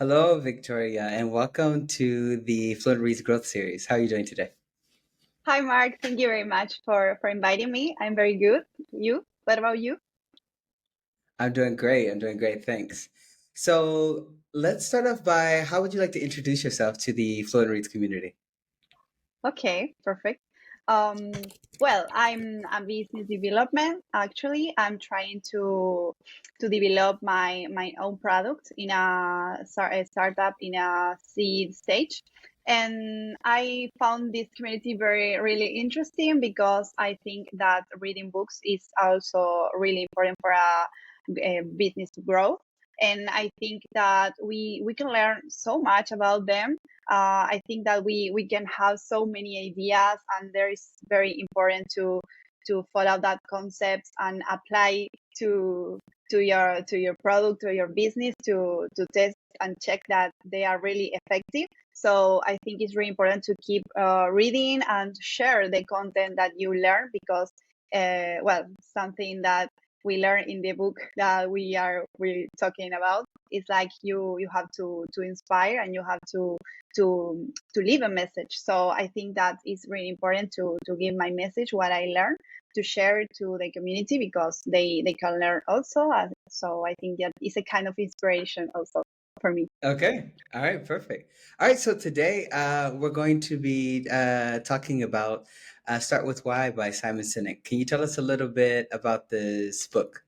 Hello, Victoria, and welcome to the Fluent Reads Growth Series. How are you doing today? Hi, Mark. Thank you very much for inviting me. I'm very good. You? What about you? I'm doing great. I'm doing great. Thanks. So let's start off by how would you like to introduce yourself to the Fluent Reads community? Okay, perfect. Well, I'm a business development. Actually, I'm trying to develop my own product in a startup in a seed stage. And I found this community very really interesting because I think that reading books is also really important for a business growth. And I think that we can learn so much about them. I think that we can have so many ideas, and there is very important to follow that concept and apply to to your product or your business to test and check that they are really effective. So I think it's really important to keep reading and share the content that you learn because well, something that we learn in the book that we are really talking about is like you have to inspire, and you have to leave a message. So I think that is really important to give my message, what I learned, to share to the community because they can learn also. So I think that is a kind of inspiration also for me. Okay. All right. Perfect. All right. So today we're going to be talking about Start With Why by Simon Sinek. Can you tell us a little bit about this book?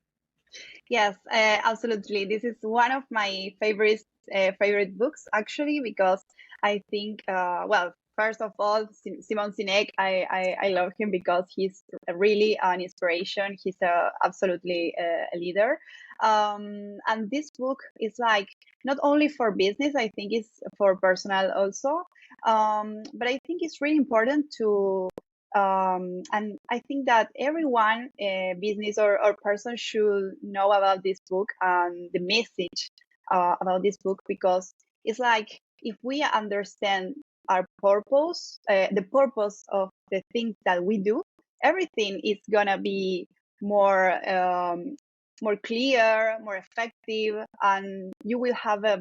Yes, absolutely. This is one of my favorite books actually because I think well, first of all, Simon Sinek, I love him because he's really an inspiration. He's absolutely a leader. And this book is like not only for business, I think it's for personal also. But I think it's really important and I think that everyone, business or person, should know about this book and the message about this book because it's like if we understand our purpose, the purpose of the things that we do, everything is gonna be more more clear, more effective, and you will have a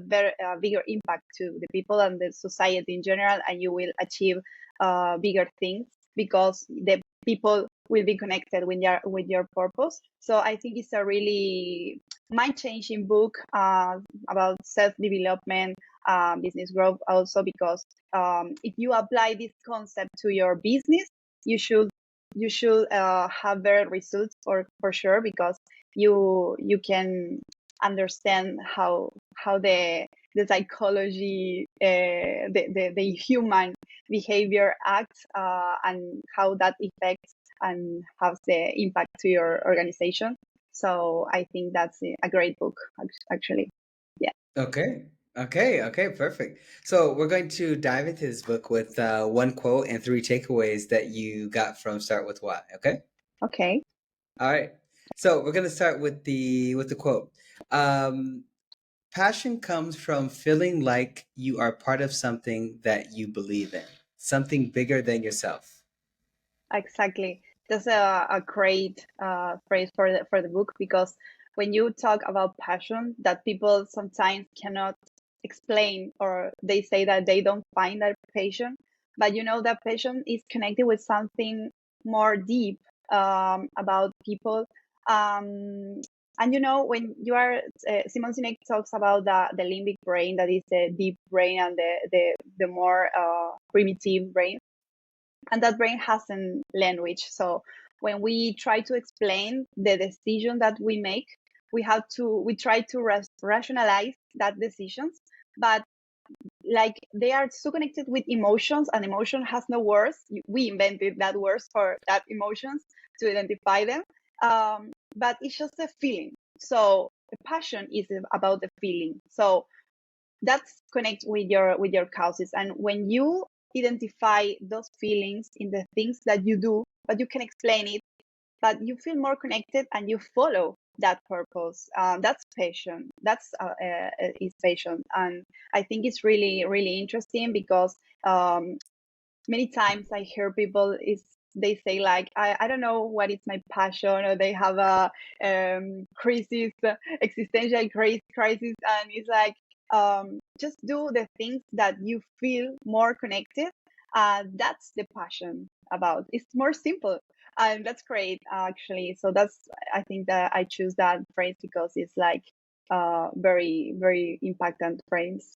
bigger impact to the people and the society in general, and you will achieve bigger things because the people will be connected with your purpose. So I think it's a really mind changing book about self development, business growth also because if you apply this concept to your business, you should have better results for sure because you can understand how the psychology, the human behavior acts, and how that affects and has the impact to your organization. So I think that's a great book, actually. Yeah. Okay. Okay. Perfect. So we're going to dive into this book with one quote and three takeaways that you got from Start With Why. Okay. Okay. All right. So we're going to start with the quote. Um, Passion comes from feeling like you are part of something that you believe in, something bigger than yourself. Exactly. That's a great phrase for the book because when you talk about passion, that people sometimes cannot explain, or they say that they don't find that passion, but you know that passion is connected with something more deep about people. Um, and you know when you are Simon Sinek talks about the limbic brain, that is the deep brain, and the more primitive brain, and that brain has a language. So when we try to explain the decision that we make, we try to rationalize that decisions, but like they are so connected with emotions, and emotion has no words. We invented that words for that emotions to identify them, but it's just a feeling. So the passion is about the feeling. So that's connect with your causes, and when you identify those feelings in the things that you do, but you can explain it, but you feel more connected and you follow that purpose. That's passion. That's is passion, and I think it's really really interesting because many times I hear people is they say like I don't know what is my passion, or they have a crisis, existential crisis, and it's like just do the things that you feel more connected. That's the passion about. It's more simple. And that's great, actually. So that's, I think that I choose that phrase because it's like very, very impactant phrase.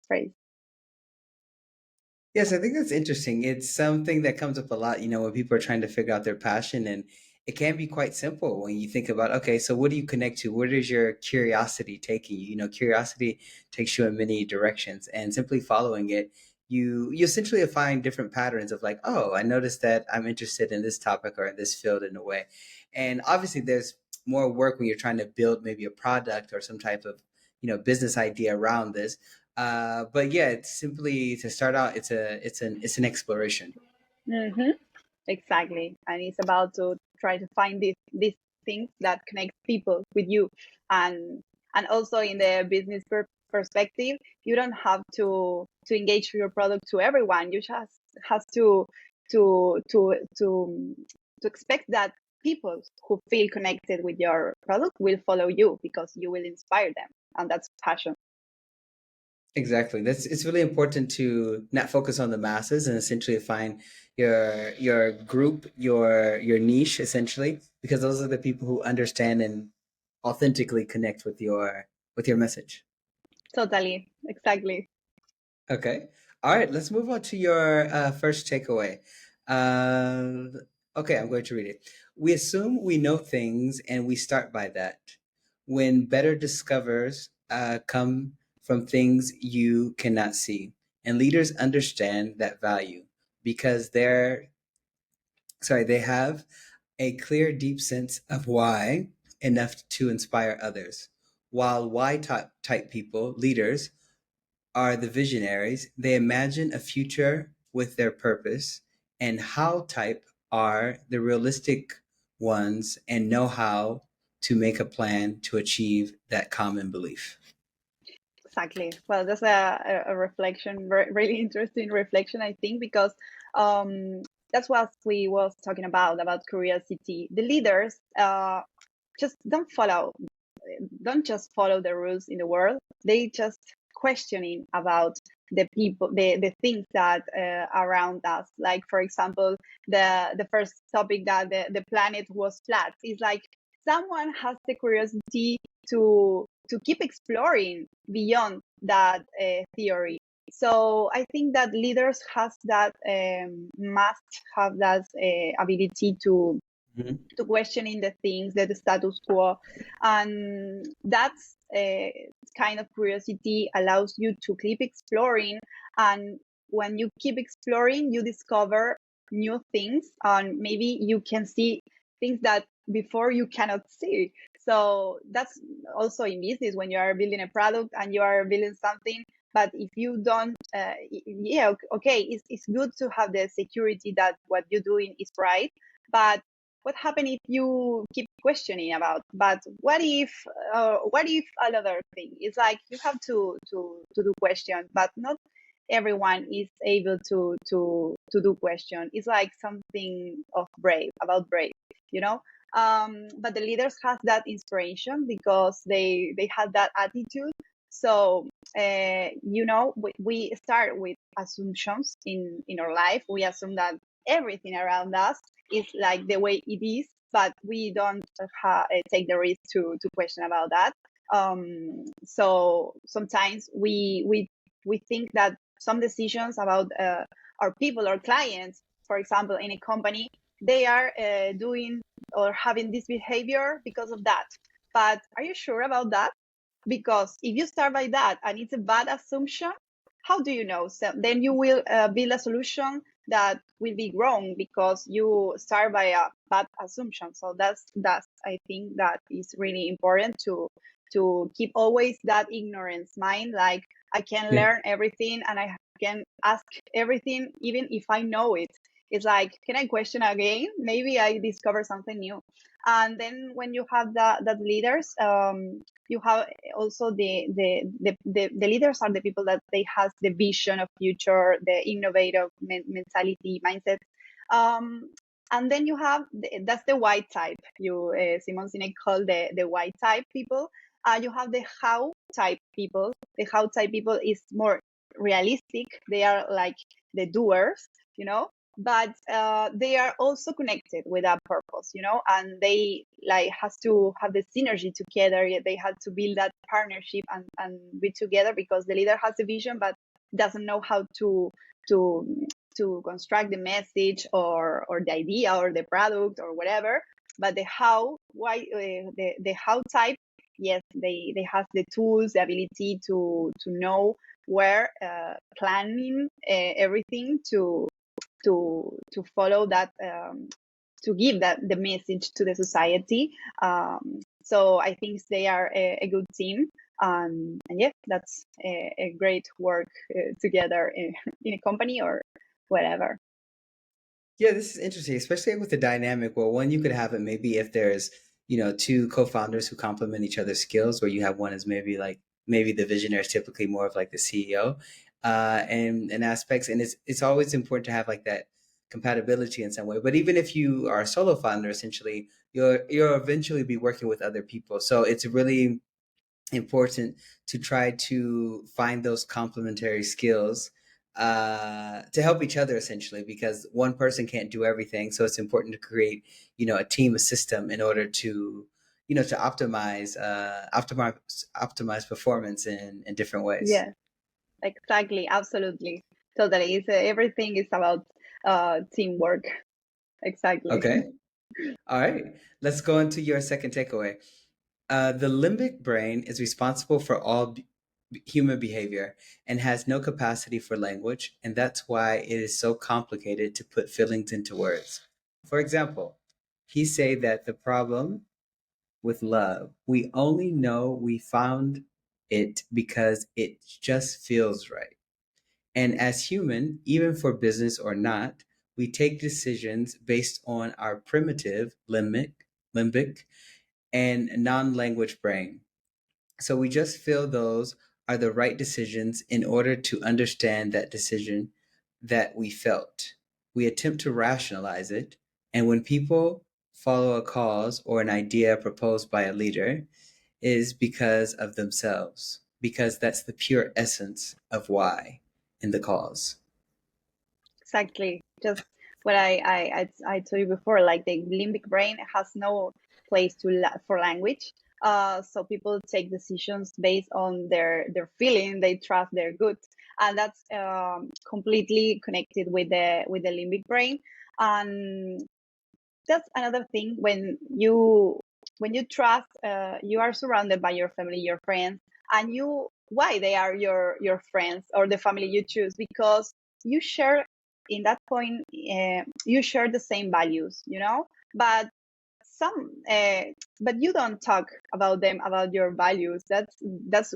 Yes, I think that's interesting. It's something that comes up a lot, when people are trying to figure out their passion, and it can be quite simple when you think about, okay, so what do you connect to? Where does your curiosity taking you? Curiosity takes you in many directions, and simply following it, you essentially find different patterns of like, oh, I noticed that I'm interested in this topic or in this field in a way. And obviously there's more work when you're trying to build maybe a product or some type of, business idea around this, but yeah, it's simply to start out. It's an exploration. Hmm. Exactly. And it's about to try to find these things that connect people with you. And also in the business perspective, you don't have to engage your product to everyone. You just have to to to to expect that people who feel connected with your product will follow you because you will inspire them. And that's passion. Exactly. That's It's really important to not focus on the masses and essentially find your group, your niche, essentially, because those are the people who understand and authentically connect with your message. Totally. Exactly. Okay. All right. Let's move on to your first takeaway. Okay, I'm going to read it. We assume we know things and we start by that. When better discovers come from things you cannot see. And leaders understand that value because they have a clear, deep sense of why enough to inspire others. While why type people, leaders, are the visionaries. They imagine a future with their purpose, and how type are the realistic ones and know how to make a plan to achieve that common belief. Exactly. Well, that's a reflection, really interesting reflection, I think, because that's what we was talking about curiosity. The leaders just don't just follow the rules in the world. They just questioning about the people, the things that around us. Like, for example, the first topic that the planet was flat is like someone has the curiosity to keep exploring beyond that theory. So I think that leaders has that must have that ability Mhm. to questioning the things, the status quo, and that's kind of curiosity allows you to keep exploring. And when you keep exploring, you discover new things, and maybe you can see things that before you cannot see. So that's also in business when you are building a product and you are building something. But if you don't, yeah, okay, it's good to have the security that what you're doing is right. But what happens if you keep questioning about, but what if another thing? It's like you have to do question, but not everyone is able to do question. It's like something of brave, about brave, you know. But the leaders have that inspiration because they had that attitude. So we start with assumptions in our life. We assume that everything around us is like the way it is, but we don't take the risk to question about that. So sometimes we think that some decisions about our people or clients, for example, in a company, they are doing or having this behavior because of that. But are you sure about that? Because if you start by that and it's a bad assumption, how do you know? So then you will build a solution that will be wrong because you start by a bad assumption. So that's I think that is really important to keep always that ignorance mind. Like I can Yeah. learn everything and I can ask everything even if I know it. It's like, can I question again? Maybe I discover something new. And then when you have that leaders, you have also the leaders are the people that they has the vision of future, the innovative mentality mindset. um, and then you have that's the white type. You Simon Sinek called the white type people. You have the how. type people. The how type people is more realistic. They are like the doers, you know, but they are also connected with a purpose, you know, and they like has to have the synergy together. They had to build that partnership and be together because the leader has a vision but doesn't know how to to construct the message or the idea or the product or whatever. But the how, why, the how type, yes, they have the tools, the ability to know where, planning everything to follow that, to give that the message to the society. So I think they are a good team, and yeah, that's a great work together in a company or whatever. Yeah, this is interesting, especially with the dynamic. Well, one, you could have it maybe if there's, two co-founders who complement each other's skills, where you have one as maybe the visionary is typically more of like the CEO, and aspects. And it's always important to have like that compatibility in some way. But even if you are a solo founder, essentially, you'll eventually be working with other people. So it's really important to try to find those complementary skills to help each other essentially, because one person can't do everything. So it's important to create, a team, a system in order to, to optimize performance in different ways. Yeah, exactly, absolutely, totally. It's everything is about teamwork. Exactly. Okay. All right. Let's go into your second takeaway. The limbic brain is responsible for all human behavior and has no capacity for language, and that's why it is so complicated to put feelings into words. For example, he say that the problem with love, we only know we found it because it just feels right. And as human, even for business or not, we take decisions based on our primitive limbic and non-language brain. So we just feel those are the right decisions in order to understand that decision that we felt. We attempt to rationalize it. And when people follow a cause or an idea proposed by a leader, it is because of themselves, because that's the pure essence of why in the cause. Exactly. Just what I told you before, like the limbic brain has no place for language. So people take decisions based on their feeling. They trust their gut, and that's completely connected with the limbic brain. And that's another thing when you trust, you are surrounded by your family, your friends, and you why they are your friends or the family you choose, because you share in that point, you share the same values, you know. But some but you don't talk about them, about your values. That's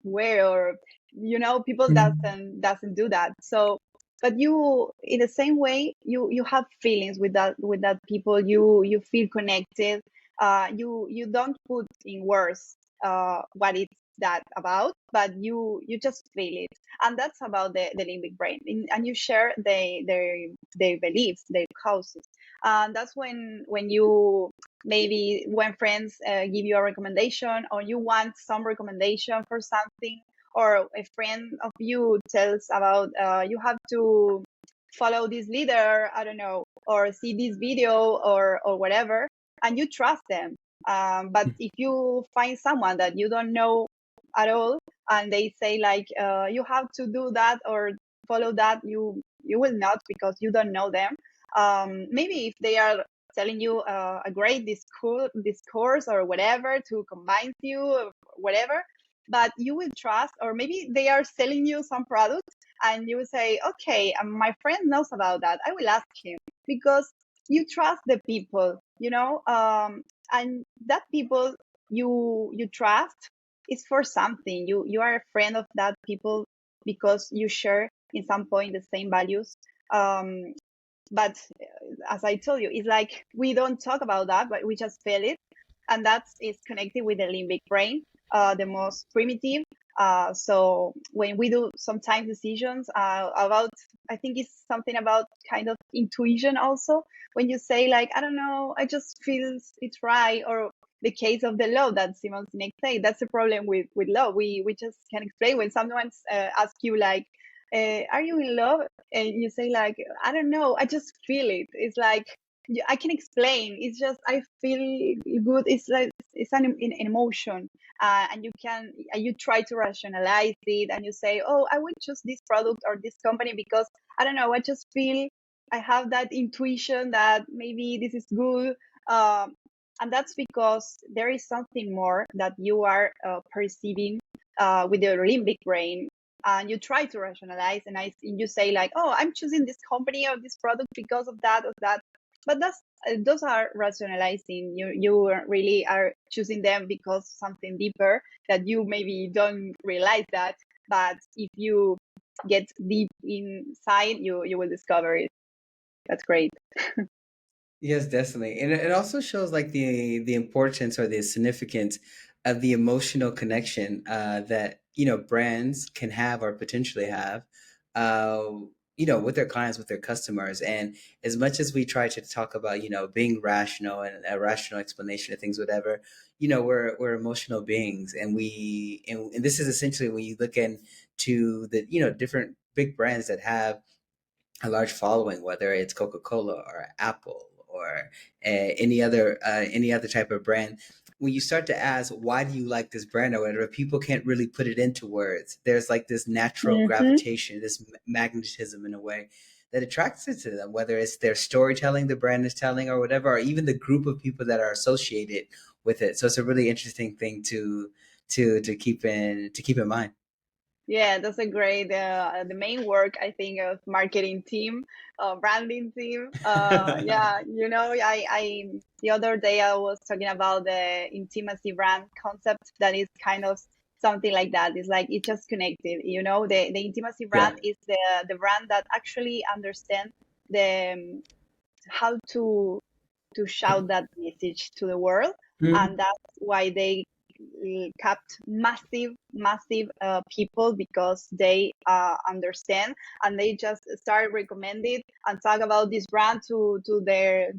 where, or you know, people doesn't do that. So but you, in the same way, you have feelings with that people. You feel connected. You don't put in words what it's that about, but you just feel it. And that's about the limbic brain. And you share their beliefs, their causes. And that's when you, maybe when friends give you a recommendation, or you want some recommendation for something, or a friend of you tells about, you have to follow this leader, I don't know, or see this video or whatever, and you trust them. But if you find someone that you don't know at all, and they say like, you have to do that or follow that, you will not, because you don't know them. Maybe if they are telling you a great discourse or whatever to convince you or whatever, but you will trust. Or maybe they are selling you some product, and you will say, okay, my friend knows about that, I will ask him, because you trust the people, you know. And that people you trust is for something. You are a friend of that people because you share in some point the same values. But as I told you, it's like we don't talk about that, but we just feel it, and that is connected with the limbic brain, the most primitive. So when we do sometimes decisions about, I think it's something about kind of intuition also. When you say like, I don't know, I just feel it's right, or the case of the law that Simon Sinek said. That's the problem with law. We just can't explain when someone asks you like, "Are you in love?" and you say like, "I don't know. I just feel it." It's like I can explain. It's just I feel good. It's like it's an emotion, and you try to rationalize it, and you say, "Oh, I would choose this product or this company because I don't know. I just feel I have that intuition that maybe this is good." Um, and that's because there is something more that you are perceiving with your limbic brain, and you try to rationalize, and you say like, "Oh, I'm choosing this company or this product because of that or that." But that's those are rationalizing. You really are choosing them because something deeper that you maybe don't realize that. But if you get deep inside, you will discover it. That's great. Yes, definitely. And it also shows like the importance or the significance of the emotional connection that, brands can have or potentially have, uh, with their clients, with their customers. And as much as we try to talk about, being rational and a rational explanation of things, whatever, we're emotional beings. And this is essentially when you look into the, different big brands that have a large following, whether it's Coca-Cola or Apple or any other type of brand. When you start to ask why do you like this brand or whatever, people can't really put it into words. There's like this natural Mm-hmm. gravitation, this magnetism in a way that attracts it to them, whether it's their storytelling the brand is telling or whatever, or even the group of people that are associated with it. So it's a really interesting thing to keep in mind. Yeah, that's a great the main work I think of marketing team, branding team. Yeah, I the other day I was talking about the intimacy brand concept that is kind of something like that. It's like it's just connected. The intimacy Yeah. brand is the brand that actually understands the how to shout that message to the world, and Mhm. that's why they kept massive people because they understand, and they just start recommending and talk about this brand to their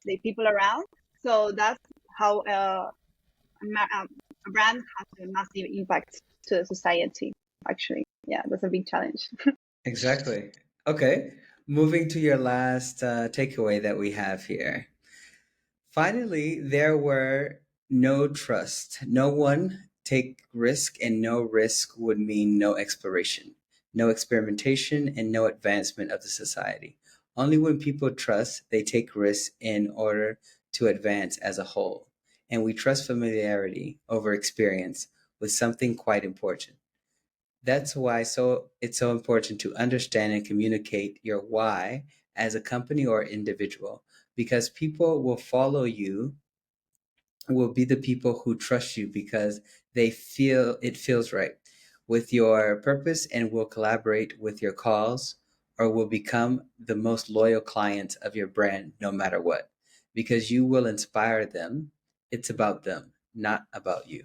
the people around. So that's how a brand has a massive impact to the society. Actually, yeah, that's a big challenge. Exactly. Okay. Moving to your last takeaway that we have here. Finally, there were no trust. No one take risk, and no risk would mean no exploration, no experimentation, and no advancement of the society. Only when people trust, they take risks in order to advance as a whole. And we trust familiarity over experience with something quite important. That's why it's so important to understand and communicate your why as a company or individual, because people will follow you, will be the people who trust you because they feel it feels right with your purpose, and will collaborate with your cause, or will become the most loyal clients of your brand no matter what, because you will inspire them. It's about them, not about you.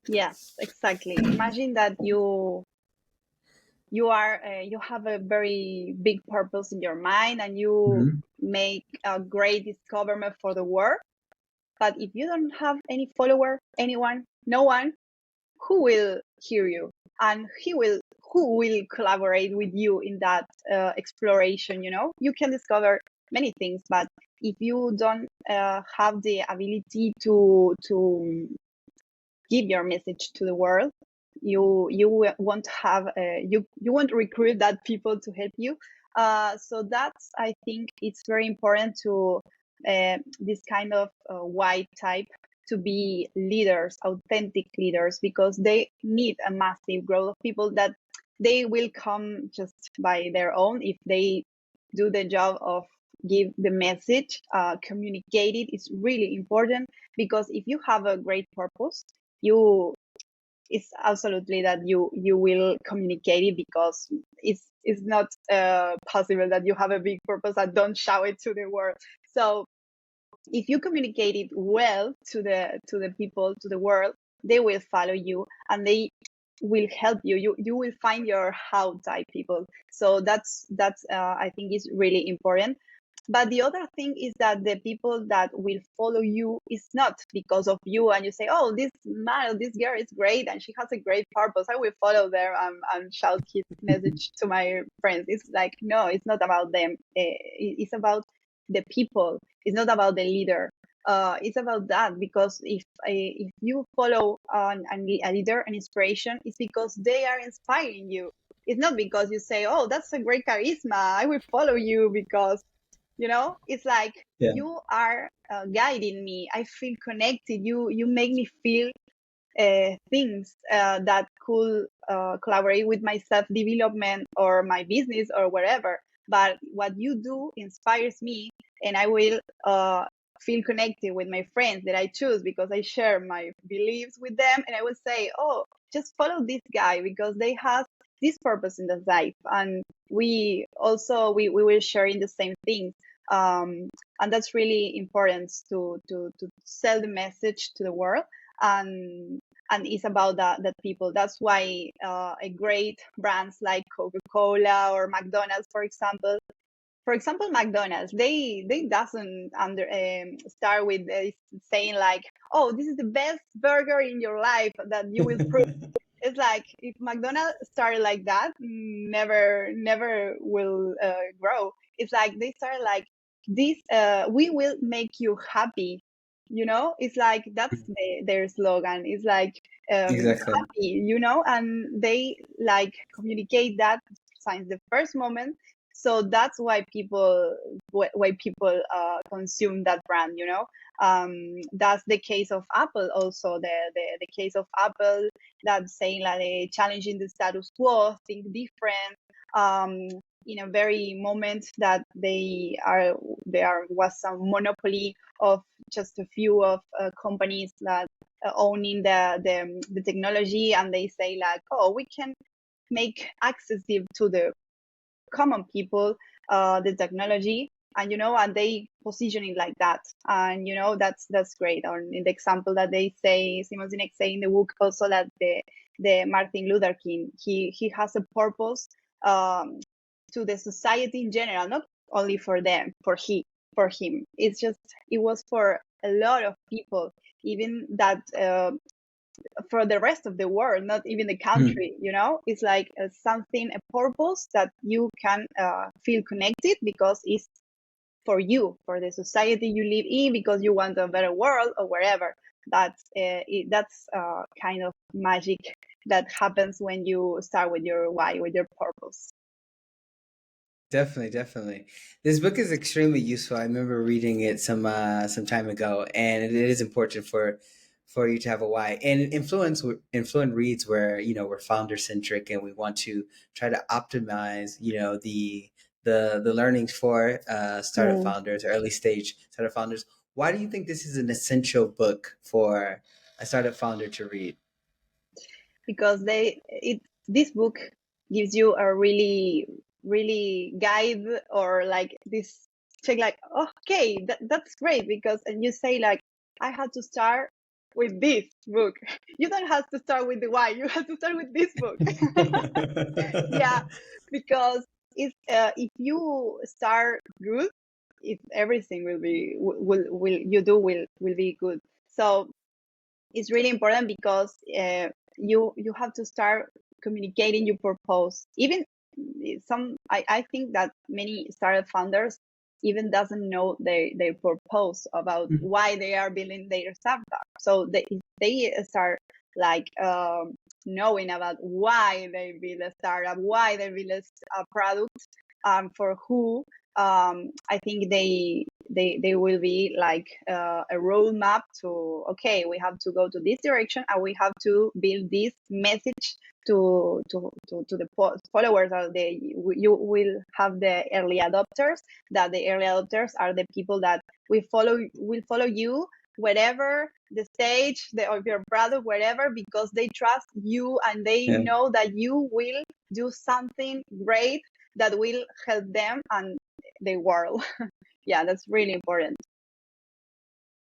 Yes, exactly. Imagine that you have a very big purpose in your mind, and you Mhm. make a great discovery for the world. But if you don't have any follower, anyone, no one, who will hear you, and who will collaborate with you in that exploration? You can discover many things, but if you don't have the ability to give your message to the world, you won't have you won't recruit that people to help you. So that's, I think it's very important to this kind of white type to be leaders, authentic leaders, because they need a massive growth of people that they will come just by their own if they do the job of give the message, communicate it. It's really important, because if you have a great purpose, you it's absolutely that you will communicate it, because it's not possible that you have a big purpose and don't show it to the world. So if you communicate it well to the people, to the world, they will follow you, and they will help you. You will find your how type people. So that's I think is really important. But the other thing is that the people that will follow you is not because of you, and you say, oh, this man or this girl is great and she has a great purpose, I will follow them and shout his message to my friends. It's like, no, it's not about them. It's about the people. It's not about the leader. It's about that, because if you follow a leader, an inspiration, it's because they are inspiring you. It's not because you say, oh, that's a great charisma, I will follow you because, it's like Yeah. you are guiding me. I feel connected. You make me feel things that could collaborate with my self development or my business or whatever. But what you do inspires me, and I will feel connected with my friends that I choose because I share my beliefs with them. And I will say, oh, just follow this guy because they have this purpose in the life, and we will share in the same thing. And that's really important to sell the message to the world. And it's about that people. That's why a great brands like Coca-Cola or McDonald's, for example, McDonald's, they doesn't start with saying like, oh, this is the best burger in your life that you will prove. It's like, if McDonald's started like that, never will grow. It's like they started like this. We will make you happy. It's like that's their slogan. It's like Exactly. happy. And they like communicate that since the first moment. So that's why people consume that brand. That's the case of Apple also. The case of Apple, that saying like challenging the status quo, think different. In a very moment that there was some monopoly of just a few of companies that owning the technology, and they say like, oh, we can make accessible to the common people the technology, and they position it like that. And that's great. Or in the example that they say, Simon Sinek say in the book also, that the Martin Luther King, he has a purpose um, to the society in general, not only for them, for him. It was for a lot of people, even that for the rest of the world, not even the Hmm. country. It's like something, a purpose that you can feel connected, because it's for you, for the society you live in, because you want a better world or wherever. That's kind of magic that happens when you start with your why, with your purpose. Definitely, definitely. This book is extremely useful. I remember reading it some time ago, and it is important for you to have a why. And influence reads where we're founder centric, and we want to try to optimize the learnings for startup Mm. founders, early stage startup founders. Why do you think this is an essential book for a startup founder to read? Because this book gives you a really guide, or like this check, like, okay, that's great, because and you say like, I had to start with this book. You don't have to start with the why, you have to start with this book. Yeah, because it's if you start good, if everything will you do will be good. So it's really important, because you have to start communicating your purpose. Even I think that many startup founders even doesn't know their purpose about why they are building their startup. So they start like knowing about why they build a startup, why they build a product, for who. I think they will be like a roadmap to, okay, we have to go to this direction, and we have to build this message to the followers. You will have the early adopters, that the early adopters are the people that will follow you wherever the stage of your product, wherever, because they trust you and they Yeah. know that you will do something great that will help them and the world. Yeah, that's really important.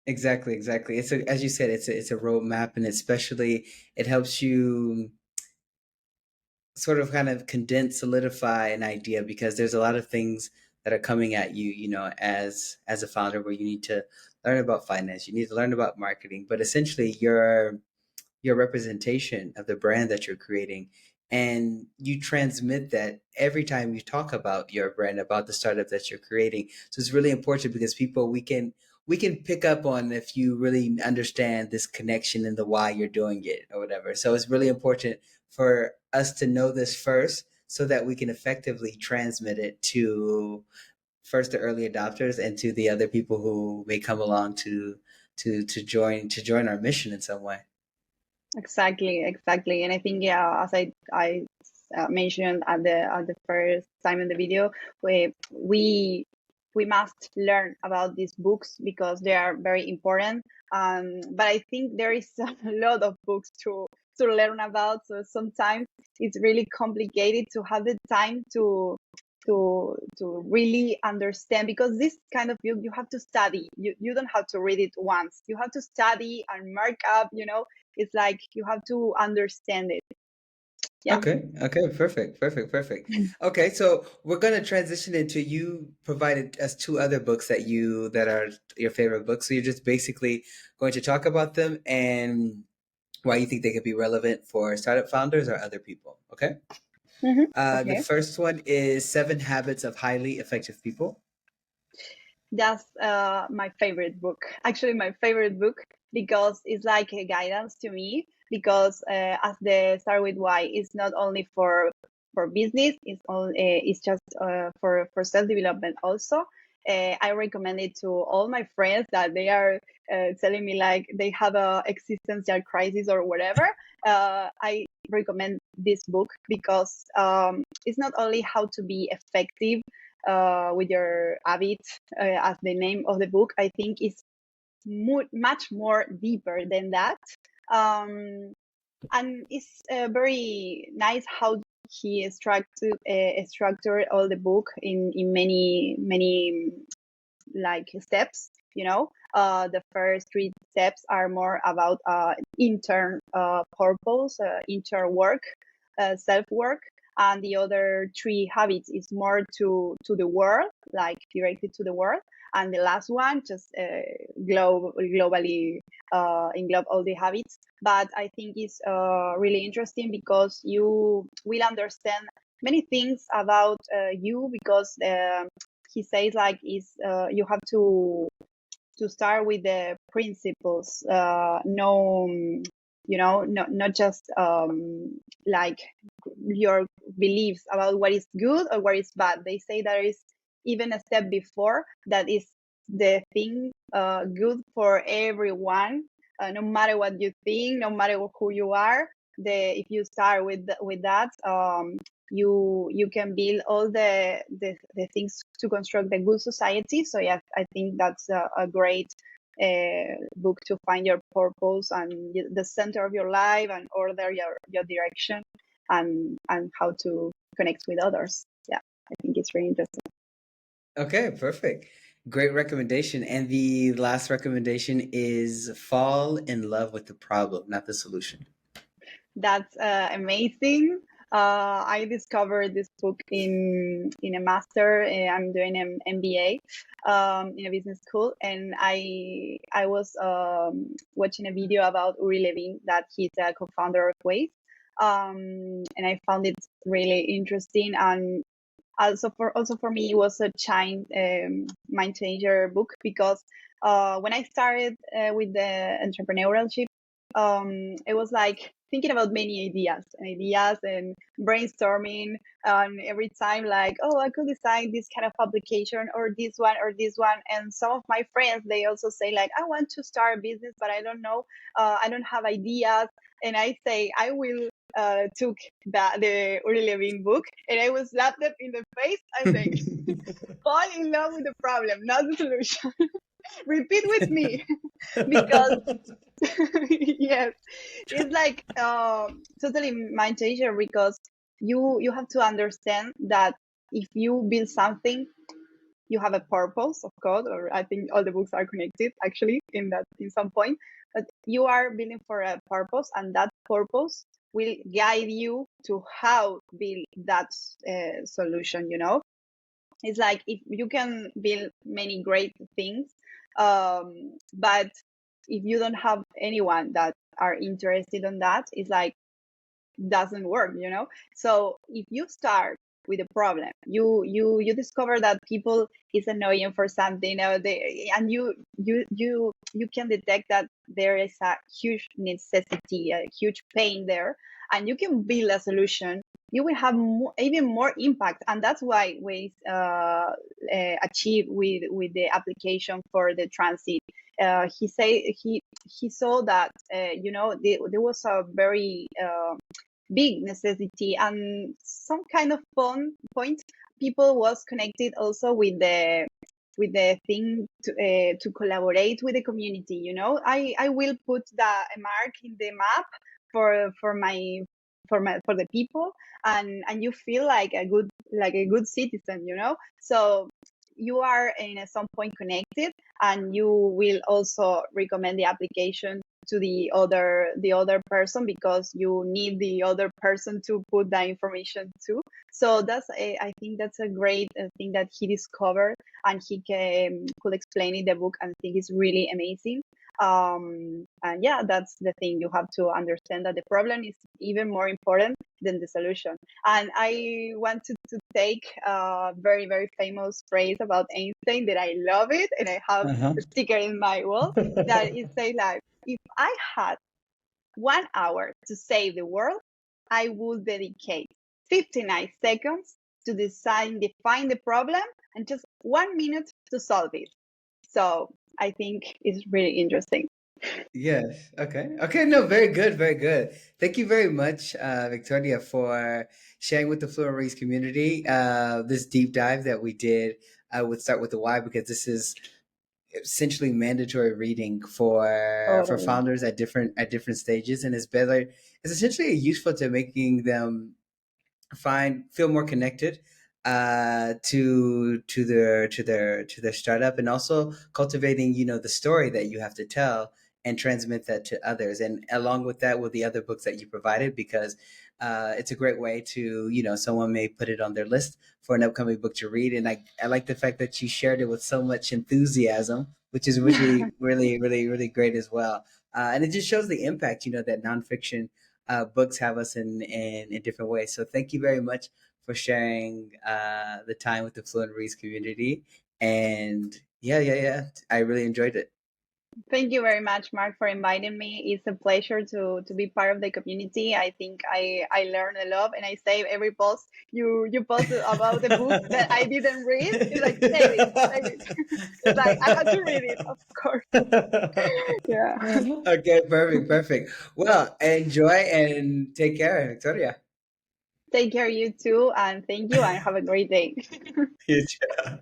Exactly, exactly. As you said, it's a roadmap, and especially it helps you sort of kind of condense, solidify an idea, because there's a lot of things that are coming at you, as a founder, where you need to learn about finance, you need to learn about marketing, but essentially your representation of the brand that you're creating, and you transmit that every time you talk about your brand, about the startup that you're creating. So it's really important, because people, we can pick up on if you really understand this connection and the why you're doing it or whatever. So it's really important for us to know this first, so that we can effectively transmit it to first the early adopters, and to the other people who may come along to join our mission in some way. Exactly, exactly. And I think, yeah, as I mentioned at the first time in the video, we must learn about these books because they are very important. But I think there is a lot of books to learn about. So sometimes it's really complicated to have the time to really understand, because this kind of book you have to study. You don't have to read it once. You have to study and mark up, it's like you have to understand it. Yeah. Okay. Okay. Perfect. Perfect. Perfect. Okay. So we're going to transition into, you provided us two other books that are your favorite books. So you're just basically going to talk about them and why you think they could be relevant for startup founders or other people. Okay. The Okay. first one is Seven Habits of Highly Effective People. That's my favorite book. Actually, my favorite book because it's like a guidance to me. Because as the Start with Why is not only for business, it's just for self development also. I recommend it to all my friends that they are telling me like they have a existential crisis or whatever. I recommend this book because it's not only how to be effective with your habits, as the name of the book, I think is much more deeper than that. Um, and it's very nice how he structured all the book in many like steps. The first three steps are more about intern purpose, intern work, self work, and the other three habits is more to the world, like directed to the world. And the last one just globally englobe all the habits. But I think it's really interesting because you will understand many things about you, because he says like is you have to start with the principles, no, not just like your beliefs about what is good or what is bad. They say there is even a step before that is the thing good for everyone, no matter what you think, no matter who you are. If you start with that, you can build all the things to construct the good society. So yeah, I think that's a great book to find your purpose and the center of your life, and order your direction, and how to connect with others. Yeah, I think it's really interesting. Okay, perfect. Great recommendation. And the last recommendation is Fall in Love with the Problem, not the solution. That's amazing. I discovered this book in a master. I'm doing an MBA in a business school, and I was watching a video about Uri Levin, that he's a co-founder of Waze, and I found it really interesting. And also for me, it was a mind changer book, because when I started with the entrepreneurship, it was like thinking about many ideas and brainstorming, and every time like, oh, I could design this kind of application or this one. And some of my friends, they also say like, I want to start a business, but I don't know, I don't have ideas. And I say I will took the Uri Levin book, and I was slapped them in the face and say, fall in love with the problem, not the solution. Repeat with me. Because yes, it's like totally mind changer, because you have to understand that if you build something, you have a purpose, of course, or I think all the books are connected actually in some point. But you are building for a purpose, and that purpose will guide you to how build that solution. It's like if you can build many great things, but if you don't have anyone that are interested in that, it's like doesn't work, you know. So if you start with a problem, you discover that people is annoying for something, you know, and you can detect that there is a huge necessity, a huge pain there, and you can build a solution. You will have even more impact, and that's why we achieve with the application for the transit. He say he saw that you know, there was a very big necessity and some kind of fun point. People was connected also with the thing to collaborate with the community, you know. I will put the a mark in the map for my for the people, and you feel like a good citizen, you know. So you are in a some point connected, and you will also recommend the application to the other person because you need the other person to put that information too. So I think that's a great thing that he discovered, and he could explain in the book, and I think it's really amazing. And yeah, that's the thing. You have to understand that the problem is even more important than the solution. And I wanted to take a very, very famous phrase about Einstein that I love it, and I have Uh-huh. a sticker in my wall that it says like, if I had 1 hour to save the world, I would dedicate 59 seconds to define the problem and just 1 minute to solve it. So I think it's really interesting. Yes. Okay. Okay. No, very good. Very good. Thank you very much, Victoria, for sharing with the Fluent Race community this deep dive that we did. I would start with the why because this is essentially mandatory reading for Totally. founders at different stages, and it's better. It's essentially useful to making them feel more connected to their startup, and also cultivating the story that you have to tell and transmit that to others, and along with that with the other books that you provided, because it's a great way to someone may put it on their list for an upcoming book to read. And I like the fact that you shared it with so much enthusiasm, which is really really really really great as well. And it just shows the impact that nonfiction books have us in different ways. So thank you very much for sharing the time with the Fluent Reads community. And yeah, yeah, yeah, I really enjoyed it. Thank you very much, Mark, for inviting me. It's a pleasure to be part of the community. I think I learned a lot, and I save every post you posted about the book that I didn't read. It's like save it, save it. It's like I had to read it, of course. Yeah. Okay, perfect, perfect. Well, enjoy and take care, Victoria. Take care, you too, and thank you, and have a great day. You too.